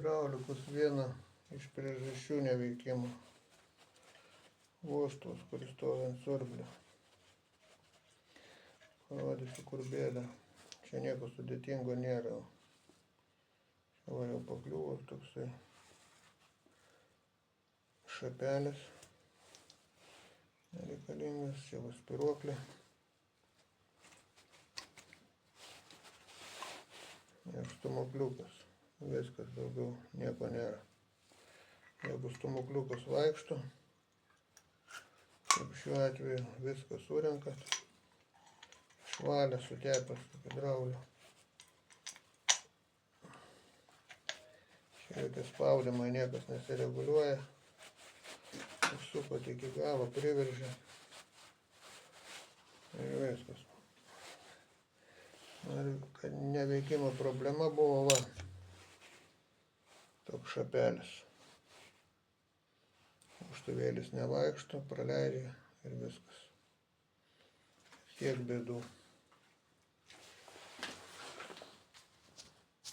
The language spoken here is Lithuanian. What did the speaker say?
hidraulikos viena iš priežasčių neveikimo. Vožtuvas, kuris stovi ant siurblio. Parodysiu, kur bėda. Čia nieko sudėtingo nėra. Čia va jau pakliuvo toksai šapelis. Nereikalingas, čia va spiruoklė. Ir stumokliukas. Viskas, daugiau nieko nėra. Jeigu stumokliukas vaikšto, kaip šiuo atveju viską surenkat, švalę sutepęs hidraulio. Čia jau tie spaudimai niekas nesireguliuoja. Sukot iki galo, priveržia. Ir viskas. Ir kad neveikimo problema buvo va. Toks šapelis. Vožtuvėlis nevaikšto, praleidžia ir viskas. Tiek bėdų.